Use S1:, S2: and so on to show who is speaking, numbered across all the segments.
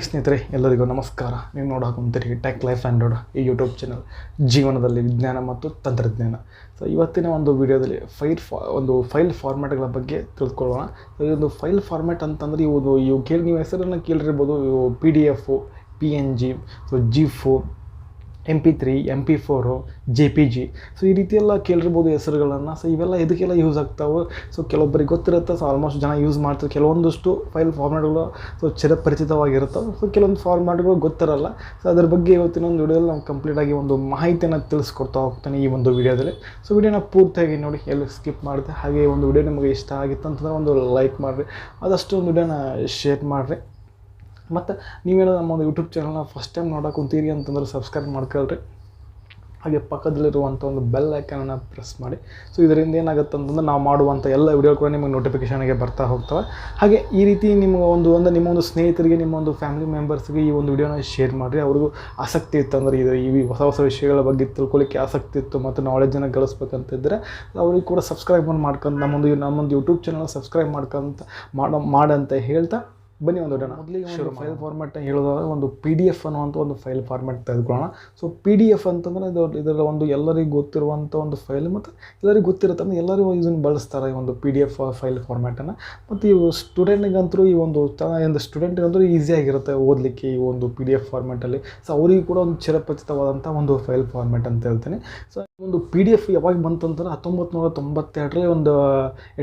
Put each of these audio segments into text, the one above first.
S1: ಸ್ನೇಹಿತರೆ ಎಲ್ಲರಿಗೂ ನಮಸ್ಕಾರ. ನೀವು ನೋಡೋಕೊಂತೀರಿ ಟೆಕ್ ಲೈಫ್ ಆ್ಯಂಡ್ರಾಯ್ಡ್ ಈ ಯೂಟ್ಯೂಬ್ ಚಾನಲ್, ಜೀವನದಲ್ಲಿ ವಿಜ್ಞಾನ ಮತ್ತು ತಂತ್ರಜ್ಞಾನ. ಸೊ ಇವತ್ತಿನ ಒಂದು ವಿಡಿಯೋದಲ್ಲಿ ಫೈಲ್ ಫಾರ್ಮ್ಯಾಟ್ಗಳ ಬಗ್ಗೆ ತಿಳ್ಕೊಳ್ಳೋಣ. ಸೊ ಈ ಒಂದು ಫೈಲ್ ಫಾರ್ಮ್ಯಾಟ್ ಅಂತಂದರೆ ಇವು ನೀವು ಹೆಸರನ್ನು ಕೇಳಿರ್ಬೋದು. PDF, PNG, so G4, MP3, MP4, JPG. So ಈ ರೀತಿಯೆಲ್ಲ ಕೇಳಿರ್ಬೋದು ಹೆಸರುಗಳನ್ನು. ಸೊ ಇವೆಲ್ಲ ಇದಕ್ಕೆಲ್ಲ ಯೂಸ್ ಆಗ್ತಾವೆ. ಸೊ ಕೆಲವೊಬ್ಬರಿಗೆ ಗೊತ್ತಿರುತ್ತೆ. ಸೊ ಆಲ್ಮೋಸ್ಟ್ ಜನ ಯೂಸ್ ಮಾಡ್ತಾರೆ. ಕೆಲವೊಂದಷ್ಟು ಫೈಲ್ ಫಾರ್ಮ್ಯಾಟ್ಗಳು ಚಿರಪರಿಚಿತವಾಗಿರ್ತವೆ. ಸೊ ಕೆಲವೊಂದು ಫಾರ್ಮ್ಯಾಟ್ಗಳು ಗೊತ್ತಿರಲ್ಲ. ಸೊ ಅದ್ರ ಬಗ್ಗೆ ಇವತ್ತಿನ ಒಂದು ವಿಡಿಯೋದಲ್ಲಿ ನಾವು ಕಂಪ್ಲೀಟಾಗಿ ಒಂದು ಮಾಹಿತಿಯನ್ನು ತಿಳಿಸ್ಕೊಡ್ತಾ ಹೋಗ್ತಾನೆ ಈ ಒಂದು ವಿಡಿಯೋದಲ್ಲಿ. ಸೊ ವಿಡಿಯೋನ ಪೂರ್ತಿಯಾಗಿ ನೋಡಿ, ಎಲ್ಲಿ ಸ್ಕಿಪ್ ಮಾಡಿದೆ. ಹಾಗೆ ಒಂದು ವಿಡಿಯೋ ನಿಮಗೆ ಇಷ್ಟ ಆಗಿತ್ತು ಅಂತಂದರೆ ಒಂದು ಲೈಕ್ ಮಾಡಿರಿ, ಆದಷ್ಟು ಒಂದು ವಿಡಿಯೋನ ಶೇರ್ ಮಾಡಿರಿ. ಮತ್ತು ನೀವೇನೋ ನಮ್ಮ ಒಂದು ಯೂಟ್ಯೂಬ್ ಚಾನಲ್ನ ಫಸ್ಟ್ ಟೈಮ್ ನೋಡೋಕೊಂತೀರಿ ಅಂತಂದ್ರೆ ಸಬ್ಸ್ಕ್ರೈಬ್ ಮಾಡ್ಕೊಳ್ರಿ. ಹಾಗೆ ಪಕ್ಕದಲ್ಲಿರುವಂಥ ಒಂದು ಬೆಲ್ ಐಕನನ್ನು ಪ್ರೆಸ್ ಮಾಡಿ. ಸೊ ಇದರಿಂದ ಏನಾಗುತ್ತೆ ಅಂತಂದ್ರೆ ನಾವು ಮಾಡುವಂಥ ಎಲ್ಲ ವಿಡಿಯೋ ಕೂಡ ನಿಮಗೆ ನೋಟಿಫಿಕೇಷನ್ಗೆ ಬರ್ತಾ ಹೋಗ್ತವೆ. ಹಾಗೆ ಈ ರೀತಿ ನಿಮ್ಮ ಒಂದು ಸ್ನೇಹಿತರಿಗೆ, ನಿಮ್ಮ ಒಂದು ಫ್ಯಾಮಿಲಿ ಮೆಂಬರ್ಸ್ಗೆ ಈ ಒಂದು ವಿಡಿಯೋನ ಶೇರ್ ಮಾಡಿರಿ. ಅವ್ರಿಗೂ ಆಸಕ್ತಿ ಇತ್ತು ಅಂದರೆ ಈ ಹೊಸ ವಿಷಯಗಳ ಬಗ್ಗೆ ತಿಳ್ಕೊಳ್ಳಿಕ್ಕೆ ಆಸಕ್ತಿ ಇತ್ತು ಮತ್ತು ನಾಲೆಜನ್ನು ಗಳಿಸ್ಬೇಕಂತಿದ್ದರೆ ಅವ್ರಿಗೆ ಕೂಡ ಸಬ್ಸ್ಕ್ರೈಬ್ ಮಾಡ್ಕೊಂಡು ನಮ್ಮೊಂದು ಯೂಟ್ಯೂಬ್ ಚಾನಲ್ ಸಬ್ಸ್ಕ್ರೈಬ್ ಮಾಡಂತ ಹೇಳ್ತಾ ಬನ್ನಿ ಒಂದು ವಿಡಿಯೋನ. ಮೊದಲಿಗೆ ಒಂದು ಫೈಲ್ ಫಾರ್ಮ್ಯಾಟ್ ಹೇಳೋದಾದ್ರೆ ಒಂದು PDF ಅನ್ನುವಂಥ ಒಂದು ಫೈಲ್ ಫಾರ್ಮ್ಯಾಟ್ ತೆಗೆದುಕೊಳ್ಳೋಣ. ಸೊ PDF ಅಂತಂದರೆ ಇದರ ಒಂದು ಎಲ್ಲರಿಗೂ ಗೊತ್ತಿರುವಂಥ ಒಂದು ಫೈಲ್, ಮತ್ತು ಎಲ್ಲರಿಗೂ ಗೊತ್ತಿರುತ್ತೆ ಅಂದರೆ ಎಲ್ಲರೂ ಇದನ್ನು ಬಳಸ್ತಾರೆ ಈ ಒಂದು PDF ಫೈಲ್ ಫಾರ್ಮ್ಯಾಟನ್ನು. ಮತ್ತು ಇವು ಸ್ಟೂಡೆಂಟ್ಗಂತೂ ಈ ಒಂದು ಸ್ಟೂಡೆಂಟ್ಗಂತೂ ಈಸಿಯಾಗಿರುತ್ತೆ ಓದಲಿಕ್ಕೆ ಈ ಒಂದು PDF ಫಾರ್ಮ್ಯಾಟಲ್ಲಿ. ಸೊ ಅವರಿಗೂ ಕೂಡ ಒಂದು ಚಿರಪರಿಚಿತವಾದಂಥ ಒಂದು ಫೈಲ್ ಫಾರ್ಮ್ಯಾಟ್ ಅಂತ ಹೇಳ್ತೀನಿ. ಸೊ ಒಂದು PDF ಯಾವಾಗ ಬಂತಂತಂದ್ರೆ 1992ರಲ್ಲಿ ಒಂದು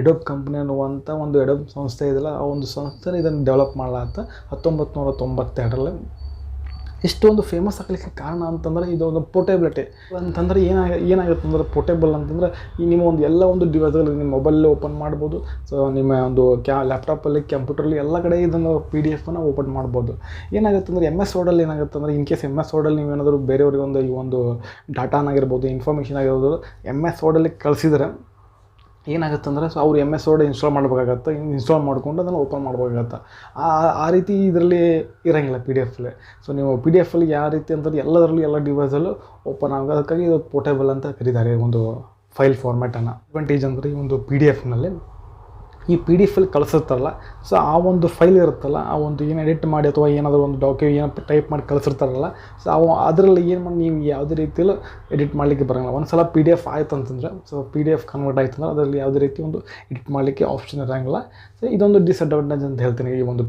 S1: ಎಡೋಬ್ ಕಂಪ್ನಿ ಅನ್ನುವಂಥ ಒಂದು ಎಡೋಬ್ ಸಂಸ್ಥೆ ಇದೆಯಲ್ಲ, ಆ ಒಂದು ಸಂಸ್ಥೆ ಇದನ್ನು ಡೆವಲಪ್ ಮಾಡಲಾತ 1992ರಲ್ಲಿ. ಇಷ್ಟೊಂದು ಫೇಮಸ್ ಆಗಲಿಕ್ಕೆ ಕಾರಣ ಅಂತಂದರೆ ಇದೊಂದು ಪೋರ್ಟೇಬಿಲಿಟಿ ಅಂತಂದರೆ ಏನಾಗುತ್ತೆ ಅಂದರೆ, ಪೋರ್ಟೇಬಲ್ ಅಂತಂದರೆ ಈ ನಿಮ್ಮ ಒಂದು ಎಲ್ಲ ಒಂದು ಡಿವೈಸ್ಗಳಲ್ಲಿ ನಿಮ್ಮ ಮೊಬೈಲಲ್ಲಿ ಓಪನ್ ಮಾಡ್ಬೋದು. ಸೊ ನಿಮ್ಮ ಒಂದು ಲ್ಯಾಪ್ಟಾಪಲ್ಲಿ, ಕಂಪ್ಯೂಟರಲ್ಲಿ ಎಲ್ಲ ಕಡೆ ಇದನ್ನು PDFನ ಓಪನ್ ಮಾಡ್ಬೋದು. ಏನಾಗುತ್ತೆ ಅಂದರೆ MS ವರ್ಡಲ್ಲಿ ಏನಾಗುತ್ತೆ ಅಂದರೆ, ಇನ್ ಕೇಸ್ MS ವರ್ಡಲ್ಲಿ ನೀವೇನಾದರೂ ಬೇರೆಯವ್ರಿಗೆ ಈ ಒಂದು ಡಾಟಾನಾಗಿರ್ಬೋದು, ಇನ್ಫಾರ್ಮೇಷನ್ ಆಗಿರ್ಬೋದು MS ವರ್ಡಲ್ಲಿ ಕಳಿಸಿದರೆ ಏನಾಗುತ್ತೆ ಅಂದರೆ, ಸೊ ಅವರು MS ವರ್ಡ್ ಇನ್ಸ್ಟಾಲ್ ಮಾಡಬೇಕಾಗತ್ತೆ. ಇನ್ಸ್ಟಾಲ್ ಮಾಡಿಕೊಂಡು ಅದನ್ನು ಓಪನ್ ಮಾಡಬೇಕಾಗತ್ತೆ. ಆ ರೀತಿ ಇದರಲ್ಲಿ ಇರೋಂಗಿಲ್ಲ PDFಲ್ಲಿ. ಸೊ ನೀವು PDFಲ್ಲಿ ಯಾವ ರೀತಿ ಅಂತಂದರೆ ಎಲ್ಲದರಲ್ಲೂ ಎಲ್ಲ ಡಿವೈಸಲ್ಲೂ ಓಪನ್ ಆಗೋದಕ್ಕಾಗಿ ಇದು ಪೋರ್ಟೇಬಲ್ ಅಂತ ಕರೀತಾರೆ ಒಂದು ಫೈಲ್ ಫಾರ್ಮ್ಯಾಟನ್ನು. ಅಡ್ವಾಂಟೇಜ್ ಅಂದರೆ ಈ ಒಂದು PDFನಲ್ಲಿ ಈ PDF ಕಳಿಸಿರ್ತಾರಲ್ಲ, ಸೊ ಆ ಒಂದು ಫೈಲ್ ಇರುತ್ತಲ್ಲ, ಆ ಒಂದು ಏನು ಎಡಿಟ್ ಮಾಡಿ ಅಥವಾ ಏನಾದರೂ ಒಂದು ಡಾಕ್ಯುಮೆಂಟ್ ಟೈಪ್ ಮಾಡಿ ಕಳಿಸಿರ್ತಾರಲ್ಲ, ಸೊ ಅದರಲ್ಲಿ ಏನು ಮಾಡಿ ನೀವು ಯಾವುದೇ ರೀತಿಯಲ್ಲೂ ಎಡಿಟ್ ಮಾಡಲಿಕ್ಕೆ ಬರೋಲ್ಲ. ಒಂದು ಸಲ PDF ಆಯ್ತು ಅಂತಂದರೆ, ಸೊ PDF ಕನ್ವರ್ಟ್ ಆಯ್ತು ಅಂದರೆ ಅದರಲ್ಲಿ ಯಾವುದೇ ರೀತಿ ಒಂದು ಎಡಿಟ್ ಮಾಡಲಿಕ್ಕೆ ಆಪ್ಷನ್ ಇರೋಂಗಿಲ್ಲ. ಸೊ ಇದೊಂದು ಡಿಸ್ಅಡ್ವಾಂಟೇಜ್ ಅಂತ ಹೇಳ್ತೀನಿ ಈ ಒಂದು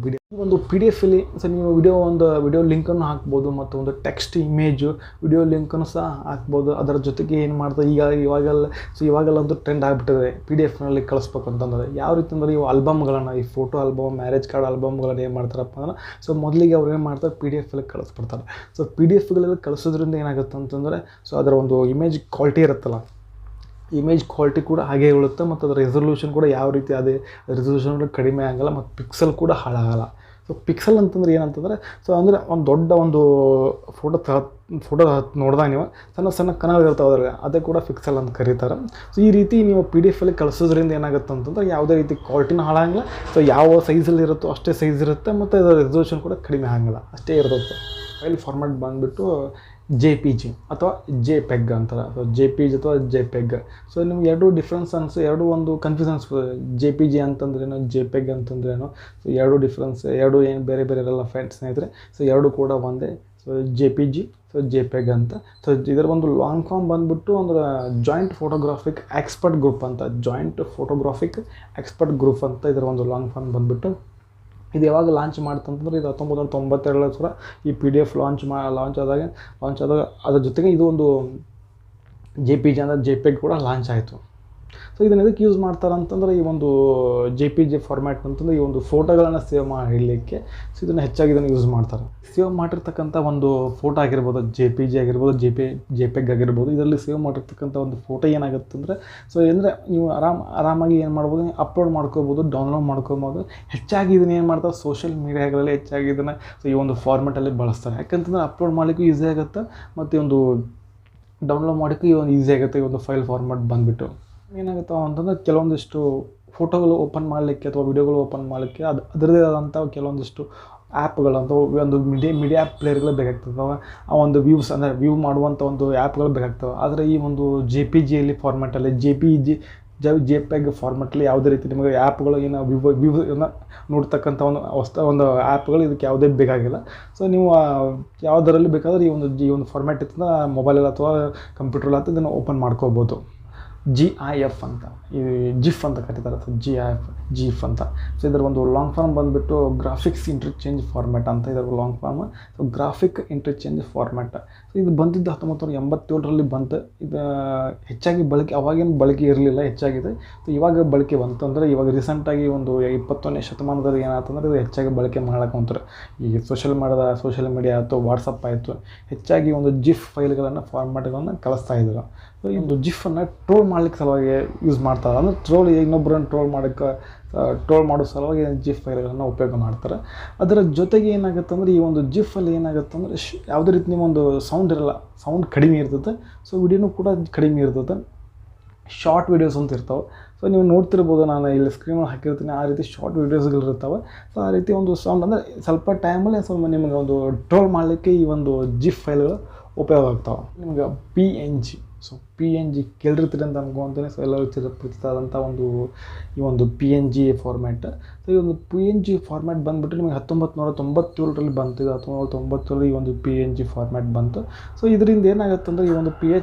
S1: PDFಲ್ಲಿ. ಸೊ ನೀವು ವಿಡಿಯೋ ಲಿಂಕನ್ನು ಹಾಕ್ಬೋದು, ಮತ್ತು ಒಂದು ಟೆಕ್ಸ್ಟ್, ಇಮೇಜು, ವಿಡಿಯೋ ಲಿಂಕನ್ನು ಸಹ ಹಾಕ್ಬೋದು. ಅದರ ಜೊತೆಗೆ ಏನು ಮಾಡ್ತಾರೆ ಇವಾಗೆಲ್ಲ ಒಂದು ಟ್ರೆಂಡ್ ಆಗಿಬಿಟ್ಟಿದೆ PDFನಲ್ಲಿ ಕಳಿಸ್ಬೇಕು ಅಂತಂದರೆ. ಯಾವ ರೀತಿ ಅಂದರೆ, ಇವು ಆಲ್ಬಮ್ಗಳನ್ನು, ಈ ಫೋಟೋ ಆಲ್ಬಮ್, ಮ್ಯಾರೇಜ್ ಕಾರ್ಡ್ ಆಲ್ಬಮ್ಗಳನ್ನು ಏನು ಮಾಡ್ತಾರಪ್ಪ ಅಂದ್ರೆ, ಸೊ ಮೊದಲಿಗೆ ಅವ್ರು ಏನು ಮಾಡ್ತಾರೆ PDFಲ್ಲಿ ಕಳಿಸ್ಬಿಡ್ತಾರೆ. ಸೊ PDFಗಳಲ್ಲಿ ಕಳಿಸೋದ್ರಿಂದ ಏನಾಗುತ್ತೆ ಅಂತಂದರೆ, ಸೊ ಅದರ ಒಂದು ಇಮೇಜ್ ಕ್ವಾಲಿಟಿ ಇರುತ್ತಲ್ಲ, ಇಮೇಜ್ ಕ್ವಾಲಿಟಿ ಕೂಡ ಹಾಗೆ ಉಳುತ್ತೆ, ಮತ್ತು ಅದರ ರೆಸೊಲ್ಯೂಷನ್ ಕೂಡ ಯಾವ ರೀತಿ ಅದೇ ರೆಸೊಲ್ಯೂಷನ್ ಕೂಡ ಕಡಿಮೆ ಆಗಲ್ಲ, ಮತ್ತು ಪಿಕ್ಸೆಲ್ ಕೂಡ ಹಾಳಾಗಲ್ಲ. ಸೊ ಪಿಕ್ಸೆಲ್ ಅಂತಂದ್ರೆ ಏನಂತಂದರೆ, ಸೊ ಅಂದರೆ ಒಂದು ದೊಡ್ಡ ಒಂದು ಫೋಟೋ ನೋಡಿದಾಗ ನೀವು ಸಣ್ಣ ಕಣಗಳು ಇರ್ತಾವೆ ಅದರಲ್ಲಿ, ಅದೇ ಕೂಡ ಪಿಕ್ಸೆಲ್ ಅಂತ ಕರೀತಾರೆ. ಸೊ ಈ ರೀತಿ ನೀವು PDFಲ್ಲಿ ಕಳಿಸೋದ್ರಿಂದ ಏನಾಗುತ್ತೆ ಅಂತಂದರೆ ಯಾವುದೇ ರೀತಿ ಕ್ವಾಲಿಟಿನೂ ಹಾಳಾಗಲ್ಲ. ಸೊ ಯಾವ ಸೈಜಲ್ಲಿ ಇರುತ್ತೋ ಅಷ್ಟೇ ಸೈಜ್ ಇರುತ್ತೆ, ಮತ್ತು ಅದರ ರೆಸೊಲ್ಯೂಷನ್ ಕೂಡ ಕಡಿಮೆ ಆಗಲ್ಲ, ಅಷ್ಟೇ ಇರುತ್ತೆ. ಫೈಲ್ ಫಾರ್ಮ್ಯಾಟ್ ಬಂದುಬಿಟ್ಟು JPG ಅಥವಾ JPEG ಅಂತಾರೆ. ಸೊ JPG ಅಥವಾ JPEG. ಸೊ ನಿಮ್ಗೆ ಎರಡು ಡಿಫ್ರೆನ್ಸ್ ಎರಡು ಒಂದು ಕನ್ಫ್ಯೂಷನ್ಸ್. JPG ಅಂತಂದ್ರೇನು, JPEG ಅಂತಂದ್ರೇನು, ಸೊ ಎರಡು ಡಿಫ್ರೆನ್ಸ್, ಎರಡು ಏನು ಬೇರೆ ಇರಲ್ಲ ಫ್ರೆಂಡ್ಸ್ ಸ್ನೇಹಿತರೆ. ಸೊ ಎರಡು ಕೂಡ ಒಂದೇ. ಸೊ JPG, ಸೊ JPEG ಅಂತ. ಸೊ ಇದರ ಒಂದು ಲಾಂಗ್ ಫಾರ್ಮ್ ಬಂದುಬಿಟ್ಟು ಅಂದ್ರೆ ಜಾಯಿಂಟ್ ಫೋಟೋಗ್ರಾಫಿಕ್ ಎಕ್ಸ್ಪರ್ಟ್ ಗ್ರೂಪ್ ಅಂತ. ಇದರ ಒಂದು ಲಾಂಗ್ ಫಾರ್ಮ್ ಬಂದುಬಿಟ್ಟು. ಇದು ಯಾವಾಗ ಲಾಂಚ್ ಮಾಡ್ತಂತಂದ್ರೆ, ಇದು 1992 ಈ PDF ಲಾಂಚ್ ಆದಾಗ ಅದ್ರ ಜೊತೆಗೆ ಇದು ಒಂದು JPG ಅಂದರೆ JPEG ಕೂಡ ಲಾಂಚ್ ಆಯಿತು. ಸೊ ಇದನ್ನು ಎದಕ್ಕೆ ಯೂಸ್ ಮಾಡ್ತಾರೆ ಅಂತಂದರೆ, ಈ ಒಂದು JPG ಫಾರ್ಮ್ಯಾಟ್ ಅಂತಂದರೆ ಈ ಒಂದು ಫೋಟೋಗಳನ್ನು ಸೇವ್ ಮಾಡಲಿಕ್ಕೆ. ಸೊ ಇದನ್ನು ಹೆಚ್ಚಾಗಿ ಯೂಸ್ ಮಾಡ್ತಾರೆ. ಸೇವ್ ಮಾಡಿರ್ತಕ್ಕಂಥ ಒಂದು ಫೋಟೋ ಆಗಿರ್ಬೋದು, JPG ಆಗಿರ್ಬೋದು, JPEG ಆಗಿರ್ಬೋದು, ಇದರಲ್ಲಿ ಸೇವ್ ಮಾಡಿರ್ತಕ್ಕಂಥ ಒಂದು ಫೋಟೋ ಏನಾಗುತ್ತೆ ಅಂದರೆ, ಸೊ ಅಂದರೆ ನೀವು ಆರಾಮಾಗಿ ಏನು ಮಾಡ್ಬೋದು, ಅಪ್ಲೋಡ್ ಮಾಡ್ಕೋಬೋದು, ಡೌನ್ಲೋಡ್ ಮಾಡ್ಕೊಬೋದು. ಹೆಚ್ಚಾಗಿ ಇದನ್ನು ಏನು ಮಾಡ್ತಾರೆ, ಸೋಷಿಯಲ್ ಮೀಡಿಯಾಗಳಲ್ಲಿ ಹೆಚ್ಚಾಗಿ ಇದನ್ನು ಸೊ ಈ ಒಂದು ಫಾರ್ಮ್ಯಾಟಲ್ಲಿ ಬಳಸ್ತಾರೆ. ಯಾಕಂತಂದರೆ ಅಪ್ಲೋಡ್ ಮಾಡಲಿಕ್ಕೂ ಈಸಿ ಆಗುತ್ತೆ, ಮತ್ತು ಒಂದು ಡೌನ್ಲೋಡ್ ಮಾಡೋಕ್ಕೂ ಈ ಒಂದು ಈಸಿ ಆಗುತ್ತೆ. ಈ ಒಂದು ಫೈಲ್ ಫಾರ್ಮ್ಯಾಟ್ ಬಂದುಬಿಟ್ಟು ಏನಾಗುತ್ತೆ ಅಂತಂದರೆ, ಕೆಲವೊಂದಿಷ್ಟು ಫೋಟೋಗಳು ಓಪನ್ ಮಾಡಲಿಕ್ಕೆ ಅಥವಾ ವಿಡಿಯೋಗಳು ಓಪನ್ ಮಾಡಲಿಕ್ಕೆ ಅದರದೇ ಆದಂಥ ಕೆಲವೊಂದಿಷ್ಟು ಆ್ಯಪ್ಗಳು ಅಂತ ಒಂದು ಮೀಡಿಯಾ ಪ್ಲೇಯರ್ಗಳು ಬೇಕಾಗ್ತವೆ. ಆ ಒಂದು ವ್ಯೂ ಮಾಡುವಂಥ ಒಂದು ಆ್ಯಪ್ಗಳು ಬೇಕಾಗ್ತವೆ. ಆದರೆ ಈ ಒಂದು JPGಯಲ್ಲಿ ಫಾರ್ಮ್ಯಾಟಲ್ಲಿ JPEG ಫಾರ್ಮೆಟಲ್ಲಿ ಯಾವುದೇ ರೀತಿ ನಿಮಗೆ ಆ್ಯಪ್ಗಳು ಏನು ನೋಡ್ತಕ್ಕಂಥ ಒಂದು ಆ್ಯಪ್ಗಳು ಇದಕ್ಕೆ ಯಾವುದೇ ಬೇಕಾಗಿಲ್ಲ. ಸೊ ನೀವು ಯಾವುದರಲ್ಲಿ ಬೇಕಾದ್ರೆ ಈ ಒಂದು ಫಾರ್ಮ್ಯಾಟ್ ಇರ್ತದೆ ಮೊಬೈಲಲ್ಲಿ ಅಥವಾ ಕಂಪ್ಯೂಟ್ರಲ್ಲಿ ಅಥವಾ ಇದನ್ನು ಓಪನ್ ಮಾಡ್ಕೋಬೋದು. GIF ಅಂತ, ಈ ಜಿಫ್ ಅಂತ ಕರೀತಾರೆ. ಸೊ GIF ಅಂತ. ಸೊ ಇದರ ಒಂದು ಲಾಂಗ್ ಫಾರ್ಮ್ ಬಂದುಬಿಟ್ಟು ಗ್ರಾಫಿಕ್ಸ್ ಇಂಟರ್ಚೇಂಜ್ ಫಾರ್ಮ್ಯಾಟ್ ಅಂತ. ಇದರ long form so graphic interchange format. So ಇದು ಬಂದಿದ್ದು 1987ರಲ್ಲಿ ಬಂತು. ಇದು ಹೆಚ್ಚಾಗಿ ಅವಾಗೇನು ಬಳಕೆ ಇರಲಿಲ್ಲ, ಹೆಚ್ಚಾಗಿದೆ. ಸೊ ಇವಾಗ ಬಳಕೆ ಬಂತು ಅಂದರೆ ಇವಾಗ ರೀಸೆಂಟಾಗಿ ಒಂದು 21ನೇ ಶತಮಾನದಲ್ಲಿ ಏನಾಯ್ತಂದ್ರೆ ಇದು ಹೆಚ್ಚಾಗಿ ಬಳಕೆ ಮಾಡಕ್ಕೆ ಹೊಂತಾರೆ. ಈ ಸೋಷಿಯಲ್ ಮೀಡಿಯಾ ಆಯಿತು, ವಾಟ್ಸಪ್ ಆಯಿತು, ಹೆಚ್ಚಾಗಿ ಒಂದು ಜಿಫ್ ಫೈಲ್ಗಳನ್ನು ಫಾರ್ಮ್ಯಾಟ್ಗಳನ್ನು ಕಳಿಸ್ತಾ ಇದ್ರು. ಸೊ ಈ ಒಂದು ಜಿಫನ್ನು ಟ್ರೋಲ್ ಮಾಡ್ಲಿಕ್ಕೆ ಸಲುವಾಗಿ ಯೂಸ್ ಮಾಡ್ತಾರೆ. ಅಂದರೆ ಇನ್ನೊಬ್ಬರನ್ನು ಟ್ರೋಲ್ ಮಾಡೋ ಸಲುವಾಗಿ ಜಿಫ್ ಫೈಲ್ಗಳನ್ನು ಉಪಯೋಗ ಮಾಡ್ತಾರೆ. ಅದರ ಜೊತೆಗೆ ಏನಾಗುತ್ತೆ ಅಂದರೆ ಈ ಒಂದು ಜಿಫಲ್ಲಿ ಏನಾಗುತ್ತೆ ಅಂದರೆ ಯಾವುದೇ ರೀತಿ ನಿಮ್ಮೊಂದು ಸೌಂಡ್ ಇರಲ್ಲ, ಸೌಂಡ್ ಕಡಿಮೆ ಇರ್ತದೆ. ಸೊ ವಿಡಿಯೋನೂ ಕೂಡ ಕಡಿಮೆ ಇರ್ತದೆ. ಶಾರ್ಟ್ ವೀಡಿಯೋಸ್ ಅಂತ ಇರ್ತಾವೆ. ಸೊ ನೀವು ನೋಡ್ತಿರ್ಬೋದು, ನಾನು ಇಲ್ಲಿ ಸ್ಕ್ರೀನಲ್ಲಿ ಹಾಕಿರ್ತೀನಿ, ಆ ರೀತಿ ಶಾರ್ಟ್ ವೀಡಿಯೋಸ್ಗಳಿರ್ತಾವೆ. ಸೊ ಆ ರೀತಿ ಒಂದು ಸೌಂಡ್ ಅಂದರೆ ಸ್ವಲ್ಪ ಟೈಮಲ್ಲಿ ಸ್ವಲ್ಪ ನಿಮಗೆ ಒಂದು ಟ್ರೋಲ್ ಮಾಡಲಿಕ್ಕೆ ಈ ಒಂದು ಜಿಫ್ ಫೈಲ್ಗಳು ಉಪಯೋಗ ಆಗ್ತಾವೆ. ನಿಮಗೆ PNG. ಸೊ PNG ಕೇಳಿರ್ತೀರಿ ಅಂತ ಅನ್ಕೊಂತೀನಿ. ಸೊ ಎಲ್ಲರೂ ಚಿರಪರಿಚಿತವಾದಂಥ ಈ ಒಂದು PNG ಫಾರ್ಮ್ಯಾಟ್. ಸೊ ಈ ಒಂದು PNG ಫಾರ್ಮ್ಯಾಟ್ ಬಂದುಬಿಟ್ಟು ನಿಮಗೆ 1997ರಲ್ಲಿ ಬಂತು. 1997ರಲ್ಲಿ ಈ ಒಂದು PNG ಫಾರ್ಮ್ಯಾಟ್ ಬಂತು. ಸೊ ಇದರಿಂದ ಏನಾಗುತ್ತೆ ಅಂದರೆ ಈ ಒಂದು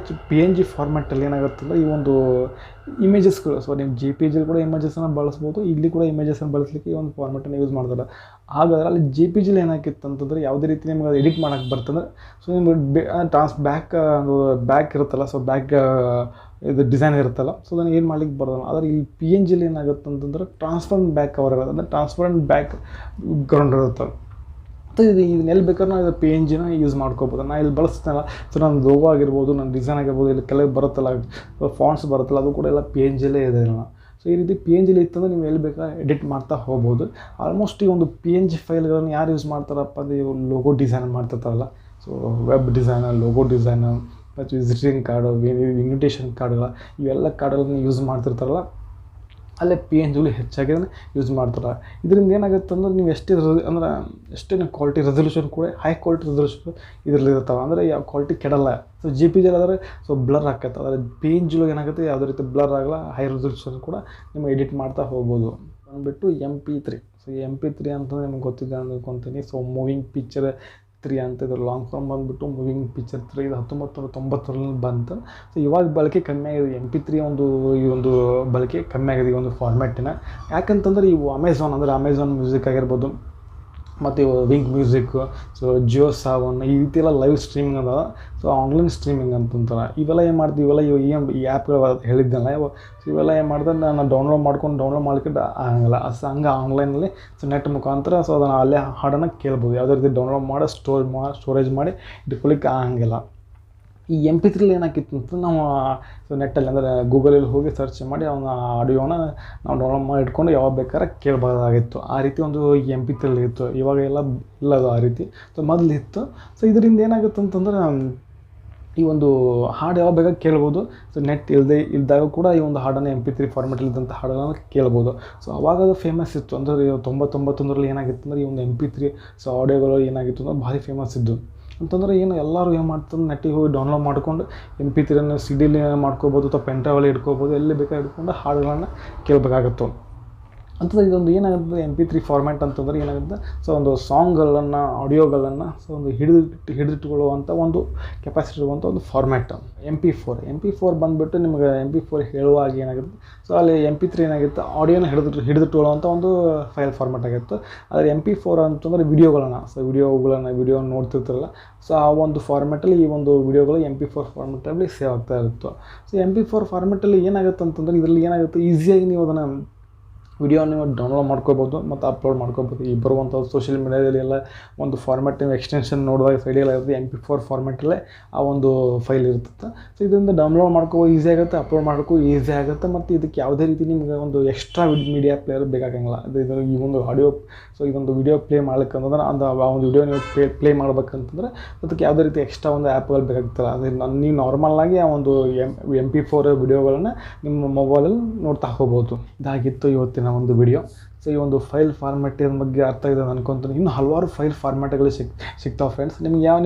S1: PNG ಫಾರ್ಮ್ಯಾಟಲ್ಲಿ ಏನಾಗುತ್ತೆ ಅಂದರೆ ಈ ಒಂದು ಇಮೇಜಸ್ಗಳು, ಸೊ ನೀವು JPG ಕೂಡ ಇಮೇಜಸನ್ನು ಬಳಸ್ಬೋದು, ಇಲ್ಲಿ ಕೂಡ ಇಮೇಜಸನ್ನು ಬಳಸಲಿಕ್ಕೆ ಈ ಒಂದು ಫಾರ್ಮ್ಯಾಟನ್ನು ಯೂಸ್ ಮಾಡ್ತಾರೆ. ಹಾಗಾದ್ರೆ ಅಲ್ಲಿ JPGಲಿ ಏನಾಗಿತ್ತು ಅಂತಂದರೆ ಯಾವುದೇ ರೀತಿ ನಿಮ್ಗೆ ಅದು ಎಡಿಟ್ ಮಾಡೋಕ್ಕೆ ಬರ್ತಂದ್ರೆ, ಸೊ ನಿಮ್ಗೆ ಬ್ಯಾಕ್ ಇರುತ್ತಲ್ಲ, ಸೊ ಬ್ಯಾಕ್ ಇದು ಡಿಸೈನ್ ಇರುತ್ತಲ್ಲ, ಸೊ ಅದನ್ನು ಏನು ಮಾಡ್ಲಿಕ್ಕೆ ಬರೋಲ್ಲ. ಆದರೆ ಈ PNGಲಿ ಏನಾಗುತ್ತೆ ಅಂತಂದ್ರೆ ಟ್ರಾನ್ಸ್ಪರೆಂಟ್ ಬ್ಯಾಕ್ ಕವರ್ ಇರೋದು, ಅಂದರೆ ಟ್ರಾನ್ಸ್ಪರೆಂಟ್ ಬ್ಯಾಕ್ ಗ್ರೌಂಡ್ ಇರುತ್ತೆ. ಮತ್ತು ಇದನ್ನ ಎಲ್ಲಿ ಬೇಕಾದ್ರೂ ನಾವು PNGನ ಯೂಸ್ ಮಾಡ್ಕೋಬೋದು. ನಾನು ಇಲ್ಲಿ ಬಳಸ್ತೀನಲ್ಲ, ಸೊ ನನ್ನ ಲೋಗೋ ಆಗಿರ್ಬೋದು, ನನ್ನ ಡಿಸೈನ್ ಆಗಿರ್ಬೋದು, ಇಲ್ಲಿ ಕೆಳಗೆ ಬರುತ್ತಲ್ಲ ಫಾಂಟ್ಸ್ ಬರುತ್ತಲ್ಲ, ಅದು ಕೂಡ ಎಲ್ಲ PNGಲೇ ಇದೆ. ಸೊ ಈ ರೀತಿ PNGಲಿ ಇತ್ತಂದರೆ ನೀವು ಎಲ್ಲಿ ಬೇಕಾದ್ರೆ ಎಡಿಟ್ ಮಾಡ್ತಾ ಹೋಗ್ಬೋದು. ಆಲ್ಮೋಸ್ಟ್ ಈ ಒಂದು PNG ಫೈಲ್ಗಳನ್ನು ಯಾರು ಯೂಸ್ ಮಾಡ್ತಾರಪ್ಪ ಅಂದರೆ ಲೋಗೋ ಡಿಸೈನ್ ಮಾಡ್ತಿರ್ತಾರಲ್ಲ, so web designer, logo designer, ಮತ್ತು ವಿಸಿಟಿಂಗ್ ಕಾರ್ಡು, ಇನ್ವಿಟೇಷನ್ ಕಾರ್ಡ್ಗಳು, ಇವೆಲ್ಲ ಕಾರ್ಡ್ಗಳನ್ನು ಯೂಸ್ ಮಾಡ್ತಿರ್ತಾರಲ್ಲ, ಅಲ್ಲೇ PNGಲಿ ಹೆಚ್ಚಾಗಿ ಯೂಸ್ ಮಾಡ್ತಾರೆ. ಇದರಿಂದ ಏನಾಗುತ್ತೆ ಅಂದ್ರೆ ನೀವು ಎಷ್ಟೇ ಕ್ವಾಲಿಟಿ ರೆಸಲ್ಯೂಷನ್ ಕೂಡ ಹೈ ಕ್ವಾಲಿಟಿ ರೆಸಲ್ಯೂಷನ್ ಇದರಲ್ಲಿ ಇರ್ತಾವೆ, ಅಂದರೆ ಯಾವ ಕ್ವಾಲಿಟಿ ಕೆಡಲ್ಲ. ಸೊ JPG ಆದರೆ ಸೊ ಬ್ಲರ್ ಆಕತ್ತೆ. ಆದರೆ PNGಲಿ ಏನಾಗುತ್ತೆ, ಯಾವುದೇ ರೀತಿ ಬ್ಲರ್ ಆಗಲ್ಲ, ಹೈ ರೆಸಲ್ಯೂಷನ್ ಕೂಡ ನಿಮಗೆ ಎಡಿಟ್ ಮಾಡ್ತಾ ಹೋಗ್ಬೋದು. ಬಂದುಬಿಟ್ಟು MP3. ಸೊ MP3 ಅಂತಂದರೆ ನಿಮ್ಗೆ ಗೊತ್ತಿದೆ ಅಂದ್ಕೊತೀನಿ. ಸೊ ಮೂವಿಂಗ್ ಪಿಕ್ಚರ್ 3 ಅಂತ. ಇದು ಲಾಂಗ್ ಫಾರ್ಮ್ ಬಂದುಬಿಟ್ಟು ಮೂವಿಂಗ್ ಪಿಕ್ಚರ್ 3. ಇದು 1990ರಲ್ಲಿ ಬಂತು. ಸೊ ಇವಾಗ ಬಳಕೆ ಕಮ್ಮಿ ಆಗಿದೆ. MP3 ಈ ಒಂದು ಬಳಕೆ ಕಮ್ಮಿ ಆಗಿದೆ ಈ ಒಂದು ಫಾರ್ಮ್ಯಾಟಿನ. ಯಾಕಂತಂದರೆ ಇವು ಅಮೆಝಾನ್ ಮ್ಯೂಸಿಕ್ ಆಗಿರ್ಬೋದು, ಮತ್ತು ಇವು Wynk music, so JioSaavn, ಈ ರೀತಿ ಎಲ್ಲ ಲೈವ್ ಸ್ಟ್ರೀಮಿಂಗ್ ಅದ. ಸೊ ಆನ್ಲೈನ್ ಸ್ಟ್ರೀಮಿಂಗ್ ಅಂತಂತಾರೆ. ಇವೆಲ್ಲ ಏನು ಮಾಡ್ತೀವಿ, ಈ ಆ್ಯಪ್ಗಳು ಹೇಳಿದ್ದೆನಲ್ಲ, ಸೊ ಇವೆಲ್ಲ ಏನು ಮಾಡಿದ್ರೆ ನಾನು ಡೌನ್ಲೋಡ್ ಮಾಡ್ಲಿಕ್ಕೆ ಆಗಲ್ಲ. ಹಂಗೆ ಆನ್ಲೈನಲ್ಲಿ ಸೊ ನೆಟ್ ಮುಖಾಂತರ ಸೊ ಅದನ್ನು ಅಲ್ಲೇ ಹಾಡನ್ನು ಕೇಳ್ಬೋದು. ಯಾವುದೇ ರೀತಿ ಡೌನ್ಲೋಡ್ ಮಾಡಿ ಸ್ಟೋರೇಜ್ ಮಾಡಿ ಇಟ್ಕೊಳ್ಳಿಕ್ಕೆ ಆಗಂಗಿಲ್ಲ. ಈ MP3 ಏನಾಕಿತ್ತು ಅಂತ ನಾವು ಸೊ ನೆಟ್ಟಲ್ಲಿ ಅಂದರೆ ಗೂಗಲಲ್ಲಿ ಹೋಗಿ ಸರ್ಚ್ ಮಾಡಿ ಅವನ ಆಡಿಯೋನ ನಾವು ಡೌನ್ಲೋಡ್ ಮಾಡಿ ಇಟ್ಕೊಂಡು ಯಾವಾಗ ಬೇಕಾದ್ರೆ ಕೇಳಬಹುದಾಗಿತ್ತು. ಆ ರೀತಿ ಒಂದು MP3 ಇತ್ತು. ಇವಾಗ ಎಲ್ಲ ಇಲ್ಲ ಅದು ಆ ರೀತಿ. ಸೊ ಮೊದಲಿತ್ತು. ಸೊ ಇದರಿಂದ ಏನಾಗುತ್ತೆ ಅಂತಂದರೆ ಈ ಒಂದು ಹಾಡು ಯಾವಾಗ ಬೇಕಾದ್ರೆ ಕೇಳ್ಬೋದು. ಸೊ ನೆಟ್ ಇಲ್ದಾಗ ಕೂಡ ಈ ಒಂದು ಹಾಡನ್ನು MP3 ಫಾರ್ಮೆಟಲ್ಲಿದ್ದಂಥ ಹಾಡನ್ನು ಕೇಳ್ಬೋದು. ಸೊ ಅವಾಗ ಅದು ಫೇಮಸ್ ಇತ್ತು. ಅಂದರೆ 1991ರಲ್ಲಿ ಏನಾಗಿತ್ತು ಅಂದರೆ ಈ ಒಂದು MP3 ಸೊ ಆಡಿಯೋಗಳು ಏನಾಗಿತ್ತು ಅಂದ್ರೆ ಭಾರಿ ಫೇಮಸ್ ಇದ್ದು. ಅಂತಂದರೆ ಎಲ್ಲರೂ ಏನು ಮಾಡ್ತಾರೆ, ನೆಟ್ಟಿಗೆ ಹೋಗಿ ಡೌನ್ಲೋಡ್ ಮಾಡ್ಕೊಂಡು MP3 CD ಮಾಡ್ಕೋಬೋದು, ಅಥವಾ ಪೆನ್ಡ್ರೈವಲ್ಲಿ ಇಟ್ಕೋಬೋದು, ಎಲ್ಲಿ ಬೇಕಾದ್ರೆ ಇಟ್ಕೊಂಡು ಹಾಡುಗಳನ್ನು ಕೇಳಬೇಕಾಗತ್ತು. ಅಂತಂದರೆ ಇದೊಂದು ಏನಾಗುತ್ತೆ MP3 ಫಾರ್ಮ್ಯಾಟ್ ಅಂತಂದರೆ ಏನಾಗುತ್ತೆ, ಸೊ ಒಂದು ಸಾಂಗ್ಗಳನ್ನು, ಆಡಿಯೋಗಳನ್ನು ಸೊ ಒಂದು ಹಿಡಿದಿಟ್ಟುಕೊಳ್ಳುವಂಥ ಒಂದು ಕೆಪಾಸಿಟಿ ಇರುವಂಥ ಒಂದು ಫಾರ್ಮ್ಯಾಟ್. MP4 ಬಂದುಬಿಟ್ಟು ನಿಮಗೆ MP4 ಹೇಳುವಾಗ ಏನಾಗುತ್ತೆ, ಸೊ ಅಲ್ಲಿ MP3 ಏನಾಗುತ್ತೆ ಆಡಿಯೋನ ಹಿಡಿದಿಟ್ಟುಕೊಳ್ಳುವಂಥ ಒಂದು ಫೈಲ್ ಫಾರ್ಮ್ಯಾಟ್ ಆಗಿತ್ತು. ಆದರೆ MP4 ಅಂತಂದರೆ ವಿಡಿಯೋ ನೋಡ್ತಿರ್ತಾರಲ್ಲ, ಸೊ ಆ ಒಂದು ಫಾರ್ಮ್ಯಾಟಲ್ಲಿ ಈ ಒಂದು ವಿಡಿಯೋಗಳು MP4 ಫಾರ್ಮ್ಯಾಟಲ್ಲಿ ಸೇವ್ ಆಗ್ತಾ ಇರುತ್ತೆ. ಸೊ MP4 ಫಾರ್ಮ್ಯಾಟಲ್ಲಿ ಏನಾಗುತ್ತೆ ಅಂತಂದರೆ ಇದರಲ್ಲಿ ಏನಾಗುತ್ತೆ, ಈಸಿಯಾಗಿ ನೀವು ಅದನ್ನು ನೀವು ಡೌನ್ಲೋಡ್ ಮಾಡ್ಕೋಬೋದು ಮತ್ತು ಅಪ್ಲೋಡ್ ಮಾಡ್ಕೋಬೋದು. ಈ ಬರುವಂಥ ಸೋಷಿಯಲ್ ಮೀಡಿಯಾದಲ್ಲಿ ಎಲ್ಲ ಒಂದು ಫಾರ್ಮ್ಯಾಟ್ ನೀವು ಎಕ್ಸ್ಟೆನ್ಷನ್ ನೋಡಿದಾಗ ಸೈಡೆಲ್ಲ ಇರುತ್ತೆ, MP4 ಫಾರ್ಮ್ಯಾಟಲ್ಲೇ ಆ ಒಂದು ಫೈಲ್ ಇರ್ತದೆ. ಸೊ ಇದರಿಂದ ಡೌನ್ಲೋಡ್ ಮಾಡ್ಕೋಬೋದು ಈಸಿ ಆಗುತ್ತೆ, ಅಪ್ಲೋಡ್ ಮಾಡೋಕ್ಕೂ ಈಸಿ ಆಗುತ್ತೆ. ಮತ್ತು ಇದಕ್ಕೆ ಯಾವುದೇ ರೀತಿ ನಿಮಗೆ ಒಂದು ಎಕ್ಸ್ಟ್ರಾ ಮೀಡಿಯಾ ಪ್ಲೇಯರ್ ಬೇಕಾಗಂಗಿಲ್ಲ. ಈ ಒಂದು ಆಡಿಯೋ ಇದೊಂದು ವಿಡಿಯೋ ಪ್ಲೇ ಮಾಡ್ಲಿಕ್ಕಂತಂದ್ರೆ ಆ ಒಂದು ವಿಡಿಯೋ ನೀವು ಪ್ಲೇ ಮಾಡ್ಬೇಕಂತಂದ್ರೆ ಅದಕ್ಕೆ ಯಾವುದೇ ರೀತಿ ಎಕ್ಸ್ಟ್ರಾ ಒಂದು ಆ್ಯಪ್ಗಳು ಬೇಕಾಗ್ತದೆ. ಅದೇ ನೀವು ನಾರ್ಮಲ್ಲಾಗಿ ಆ ಒಂದು MP4 ವಿಡಿಯೋಗಳನ್ನು ನಿಮ್ಮ ಮೊಬೈಲಲ್ಲಿ ನೋಡ್ತಾ ಹೋಗ್ಬೋದು. ಇದಾಗಿತ್ತು ಇವತ್ತಿನ ಒಂದು ವಿಡಿಯೋ. ಸೊ ಈ ಒಂದು ಫೈಲ್ ಫಾರ್ಮ್ಯಾಟಿನ ಬಗ್ಗೆ ಅರ್ಥ ಇದೆ ಅನ್ಕೊತೀನಿ. ಇನ್ನೂ ಹಲವಾರು ಫೈಲ್ ಫಾರ್ಮ್ಯಾಟ್ಗಳು ಸಿಗ್ತಾವೆ ಫ್ರೆಂಡ್ಸ್. ನಿಮ್ಗೆ ಯಾವ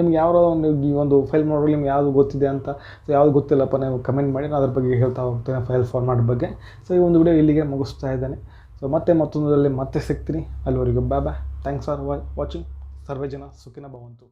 S1: ಈ ಒಂದು ಫೈಲ್ ಮಾಡೋದು ನಿಮ್ಗೆ ಯಾವುದು ಗೊತ್ತಿದೆ ಅಂತ, ಸೊ ಯಾವುದು ಗೊತ್ತಿಲ್ಲಪ್ಪ ನೀವು ಕಮೆಂಟ್ ಮಾಡಿ, ನಾನು ಅದ್ರ ಬಗ್ಗೆ ಹೇಳ್ತಾ ಹೋಗ್ತೇನೆ ಫೈಲ್ ಫಾರ್ಮ್ಯಾಟ್ ಬಗ್ಗೆ. ಸೊ ಈ ಒಂದು ವಿಡಿಯೋ ಇಲ್ಲಿಗೆ ಮುಗಿಸ್ತಾ ಇದ್ದೇನೆ. ಸೊ ಮತ್ತೊಂದರಲ್ಲಿ ಮತ್ತೆ ಸಿಗ್ತೀನಿ. ಅಲ್ಲಿವರೆಗೂ ಬಾಯ್. Thanks for watching. ಸರ್ವೇ ಜನ ಸುಖಿನೋ ಭವಂತು.